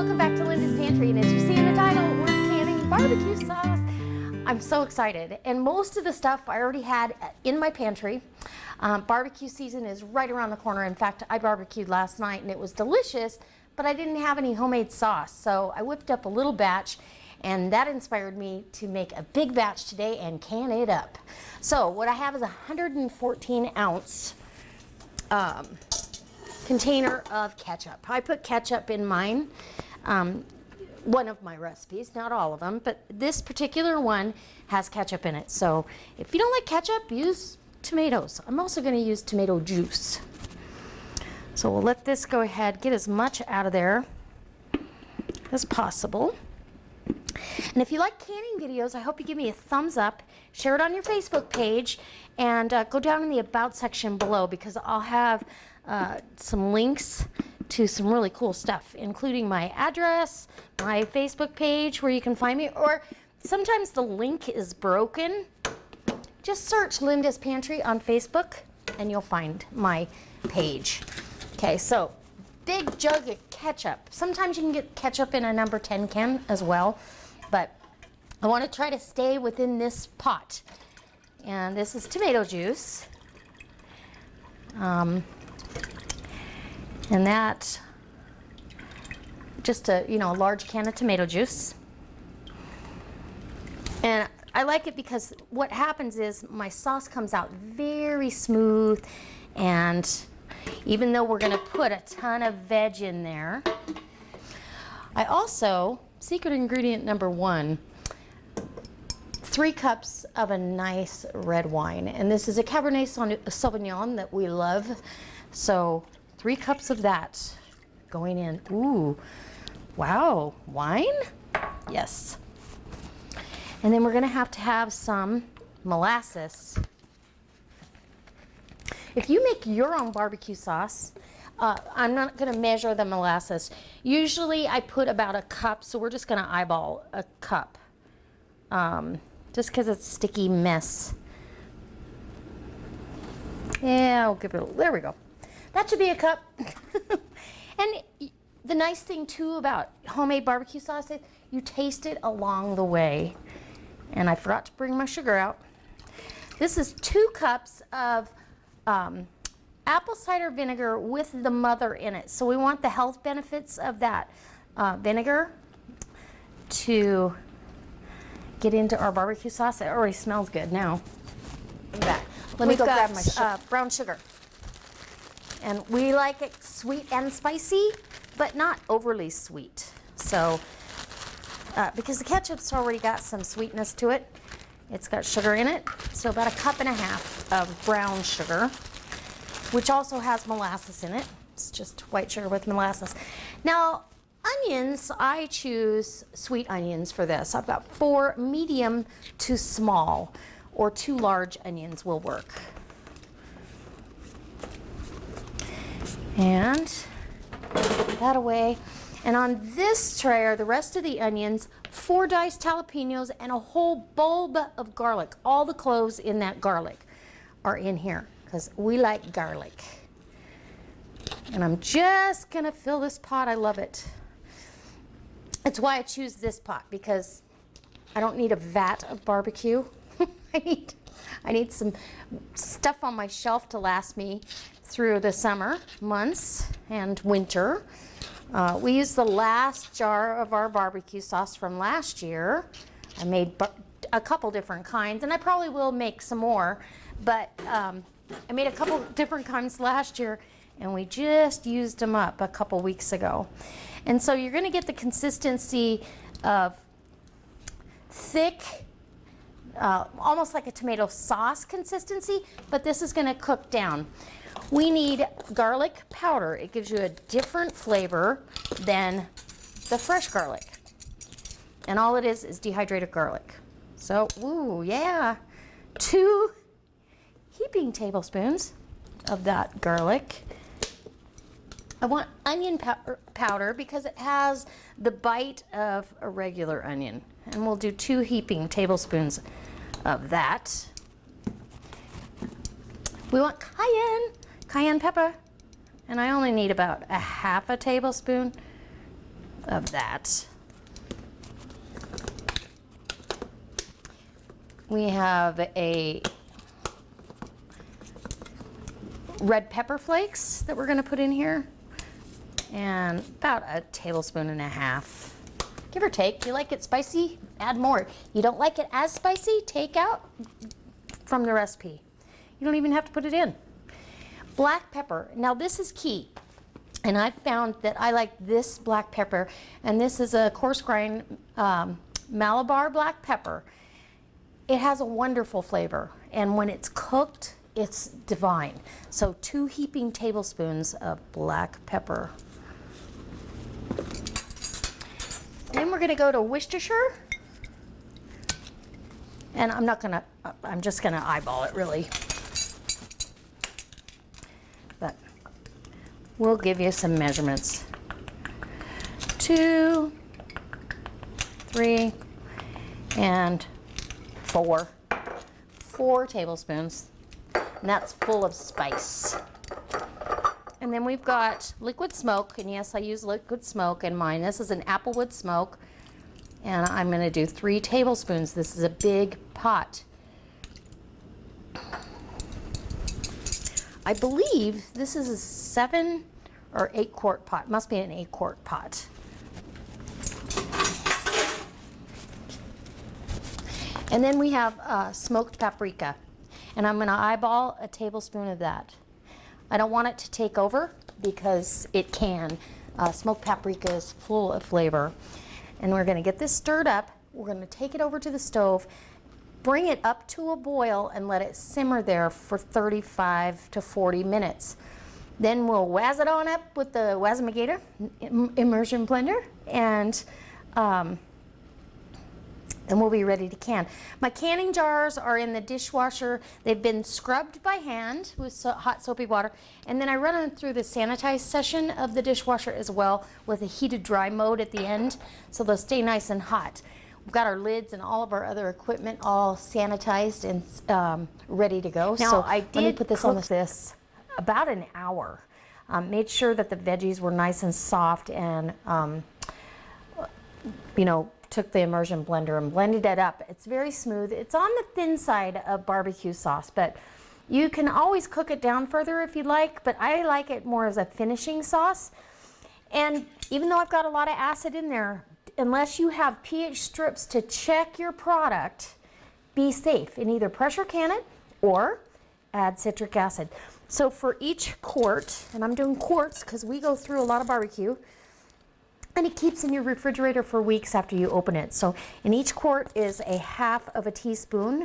welcome back to Linda's Pantry, and as you see in the title, we're canning barbecue sauce. I'm so excited, and most of the stuff I already had in my pantry. Barbecue season is right around the corner. In fact, I barbecued last night and it was delicious, but I didn't have any homemade sauce, so I whipped up a little batch, and that inspired me to make a big batch today and can it up. So what I have is a 114 ounce container of ketchup. I put ketchup in mine, one of my recipes, not all of them, but this particular one has ketchup in it. So if you don't like ketchup, use tomatoes. I'm also going to use tomato juice. So we'll let this go ahead, get as much out of there as possible. And if you like canning videos, I hope you give me a thumbs up, share it on your Facebook page, and go down in the About section below, because I'll have some links to some really cool stuff, including my address, my Facebook page where you can find me, or sometimes the link is broken. Just search Linda's Pantry on Facebook and you'll find my page. Okay, so big jug of ketchup. Sometimes you can get ketchup in a number 10 can as well, but I want to try to stay within this pot. And this is tomato juice. And that, just a large can of tomato juice. And I like it because what happens is my sauce comes out very smooth, and even though we're going to put a ton of veg in there, I also, secret ingredient number 1, 3 cups of a nice red wine. And this is a Cabernet Sauvignon that we love. So 3 cups of that going in. Ooh, wow, wine? Yes. And then we're gonna have to have some molasses. If you make your own barbecue sauce, I'm not gonna measure the molasses. Usually I put about a cup, so we're just gonna eyeball a cup. Just because it's a sticky mess. Yeah, I'll give it there we go. That should be a cup. And the nice thing too about homemade barbecue sauce is you taste it along the way. And I forgot to bring my sugar out. This is 2 cups of apple cider vinegar with the mother in it. So we want the health benefits of that vinegar to get into our barbecue sauce. It already smells good now. Let me go grab my sugar. Brown sugar. And we like it sweet and spicy, but not overly sweet. So, because the ketchup's already got some sweetness to it, it's got sugar in it. So about 1.5 cups of brown sugar, which also has molasses in it. It's just white sugar with molasses. Now, onions, I choose sweet onions for this. I've got 4 medium to small, or 2 large onions will work. And put that away. And on this tray are the rest of the onions, 4 diced jalapenos, and a whole bulb of garlic. All the cloves in that garlic are in here because we like garlic. And I'm just gonna fill this pot. I love it. That's why I choose this pot, because I don't need a vat of barbecue. I need some stuff on my shelf to last me through the summer months and winter. We used the last jar of our barbecue sauce from last year. I made a couple different kinds, and I probably will make some more, but I made a couple different kinds last year, and we just used them up a couple weeks ago. And so you're gonna get the consistency of thick, almost like a tomato sauce consistency, but this is gonna cook down. We need garlic powder. It gives you a different flavor than the fresh garlic. And all it is dehydrated garlic. So, ooh, yeah. 2 heaping tablespoons of that garlic. I want onion powder because it has the bite of a regular onion. And we'll do 2 heaping tablespoons of that. We want cayenne pepper, and I only need about 1/2 tablespoon. of that. We have a red pepper flakes that we're going to put in here, and about a tablespoon and a half, give or take. You like it spicy? Add more. You don't like it as spicy? Take out from the recipe. You don't even have to put it in. Black pepper. Now this is key, and I found that I like this black pepper, and this is a coarse grind Malabar black pepper. It has a wonderful flavor, and when it's cooked, it's divine. So 2 heaping tablespoons of black pepper. Then we're gonna go to Worcestershire. And I'm just gonna eyeball it really. But we'll give you some measurements. 2, 3, and 4. 4 tablespoons. And that's full of spice. And then we've got liquid smoke, and yes, I use liquid smoke in mine. This is an applewood smoke, and I'm going to do 3 tablespoons. This is a big pot. I believe this is a 7 or 8 quart pot. Must be an 8 quart pot. And then we have smoked paprika, and I'm going to eyeball a tablespoon of that. I don't want it to take over because it can. Smoked paprika is full of flavor. And we're going to get this stirred up. We're going to take it over to the stove, bring it up to a boil, and let it simmer there for 35 to 40 minutes. Then we'll waz it on up with the Wazamigator immersion blender, and we'll be ready to can. My canning jars are in the dishwasher. They've been scrubbed by hand with hot soapy water, and then I run them through the sanitize session of the dishwasher as well with a heated dry mode at the end, so they'll stay nice and hot. We've got our lids and all of our other equipment all sanitized and ready to go. Now, so let me put this on this about an hour. Made sure that the veggies were nice and soft, and you know, took the immersion blender and blended it up. It's very smooth. It's on the thin side of barbecue sauce, but you can always cook it down further if you like, but I like it more as a finishing sauce. And even though I've got a lot of acid in there, unless you have pH strips to check your product, be safe and either pressure can it or add citric acid. So for each quart, and I'm doing quarts because we go through a lot of barbecue, and it keeps in your refrigerator for weeks after you open it. So in each quart is a half of a teaspoon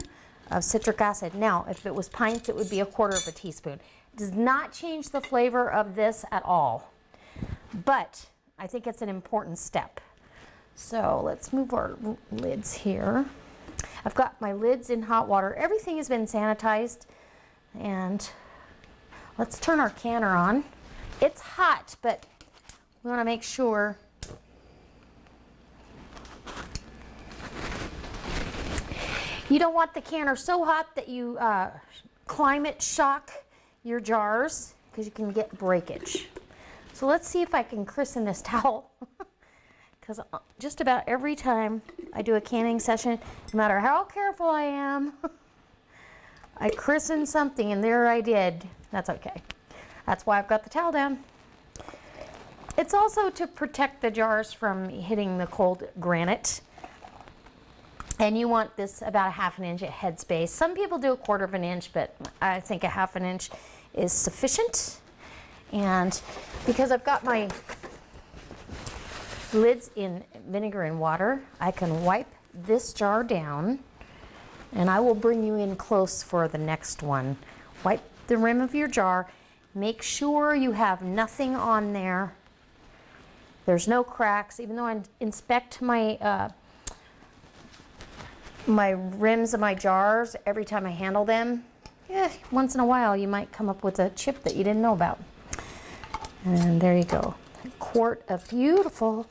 of citric acid. Now, if it was pints, it would be a quarter of a teaspoon. It does not change the flavor of this at all, but I think it's an important step. So let's move our lids here. I've got my lids in hot water. Everything has been sanitized, and let's turn our canner on. It's hot, but we want to make sure. You don't want the canner so hot that you climate shock your jars, because you can get breakage. So let's see if I can christen this towel. Because just about every time I do a canning session, no matter how careful I am, I christen something, and there I did. That's okay. That's why I've got the towel down. It's also to protect the jars from hitting the cold granite. And you want this about a ½ inch at head space. Some people do a ¼ inch, but I think a ½ inch is sufficient. And because I've got my lids in vinegar and water, I can wipe this jar down, and I will bring you in close for the next one. Wipe the rim of your jar. Make sure you have nothing on there. There's no cracks. Even though I inspect my my rims of my jars every time I handle them, once in a while you might come up with a chip that you didn't know about. And there you go. A quart of beautiful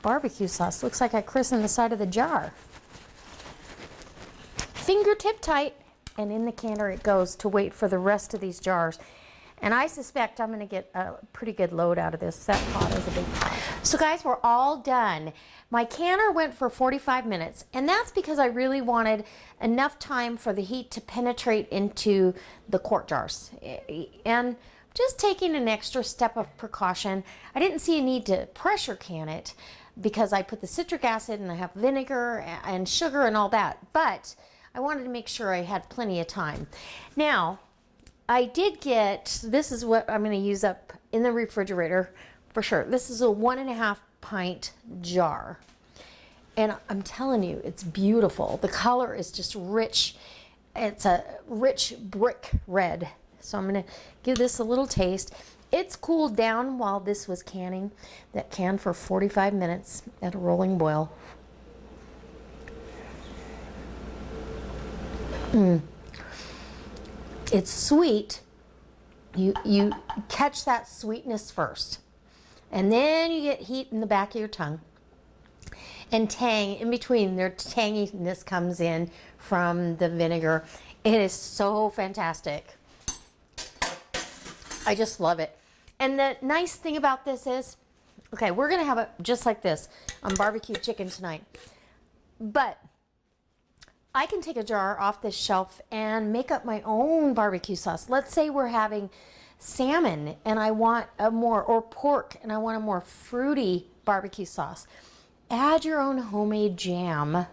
barbecue sauce. Looks like I christened the side of the jar. Fingertip tight, and in the canner it goes to wait for the rest of these jars. And I suspect I'm going to get a pretty good load out of this. That pot is a big pot. So guys, we're all done. My canner went for 45 minutes, and that's because I really wanted enough time for the heat to penetrate into the quart jars. And just taking an extra step of precaution, I didn't see a need to pressure can it because I put the citric acid and I have vinegar and sugar and all that. But I wanted to make sure I had plenty of time. Now, I did get, this is what I'm going to use up in the refrigerator for sure. This is a 1.5 pint jar. And I'm telling you, it's beautiful. The color is just rich. It's a rich brick red. So I'm going to give this a little taste. It's cooled down while this was canning. That canned for 45 minutes at a rolling boil. It's sweet. You catch that sweetness first, and then you get heat in the back of your tongue, and tang in between. Their tanginess comes in from the vinegar. It is so fantastic. I just love it. And the nice thing about this is, okay, we're gonna have it just like this on barbecue chicken tonight, but I can take a jar off this shelf and make up my own barbecue sauce. Let's say we're having salmon and I want a more, or pork, and I want a more fruity barbecue sauce. Add your own homemade jam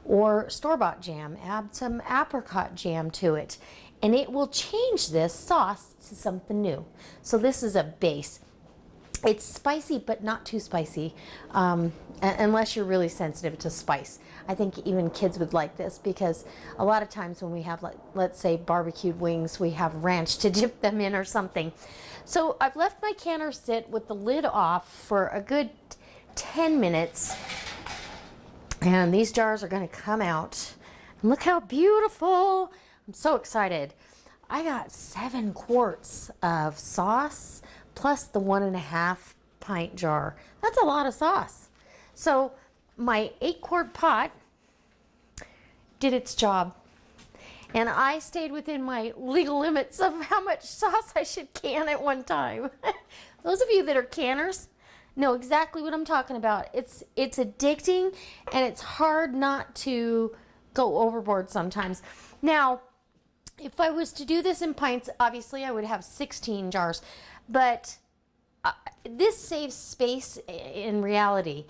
or store-bought jam. Add some apricot jam to it, and it will change this sauce to something new. So this is a base. It's spicy, but not too spicy, unless you're really sensitive to spice. I think even kids would like this because a lot of times when we have, like, let's say barbecued wings, we have ranch to dip them in or something. So I've left my canner sit with the lid off for a good 10 minutes. And these jars are going to come out. And look how beautiful. I'm so excited. I got 7 quarts of sauce plus the 1.5 pint jar. That's a lot of sauce. So my 8-quart pot did its job, and I stayed within my legal limits of how much sauce I should can at one time. Those of you that are canners know exactly what I'm talking about. It's addicting, and it's hard not to go overboard sometimes. Now, if I was to do this in pints, obviously I would have 16 jars, but this saves space in reality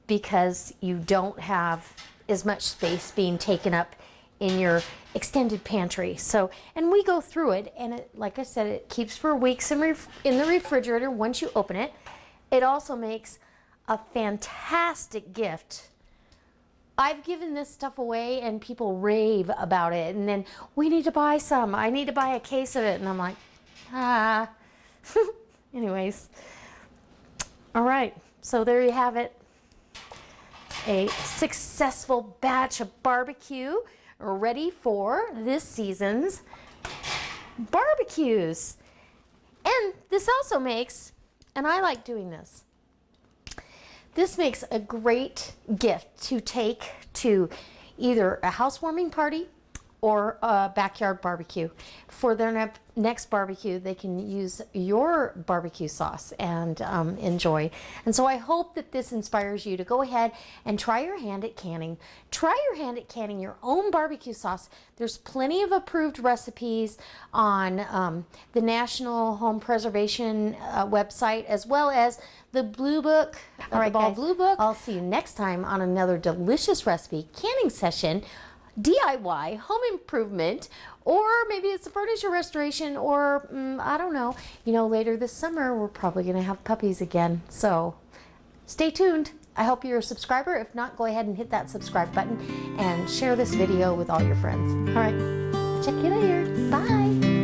because you don't have as much space being taken up in your extended pantry. So, and we go through it, and it, like I said, it keeps for weeks in the refrigerator once you open it. It also makes a fantastic gift. I've given this stuff away and people rave about it, and then we need to buy some. I need to buy a case of it, and I'm like, ah. Anyways, all right, so there you have it. A successful batch of barbecue ready for this season's barbecues. And this also makes, and I like doing this, this makes a great gift to take to either a housewarming party or a backyard barbecue. For their next barbecue, they can use your barbecue sauce and enjoy. And so I hope that this inspires you to go ahead and try your hand at canning. Try your hand at canning your own barbecue sauce. There's plenty of approved recipes on the National Home Preservation website, as well as the Blue Book. All right, guys, Blue Book. I'll see you next time on another delicious recipe canning session, DIY, home improvement, or maybe it's a furniture restoration, or I don't know. You know, later this summer, we're probably going to have puppies again. So stay tuned. I hope you're a subscriber. If not, go ahead and hit that subscribe button and share this video with all your friends. All right, check you later. Bye.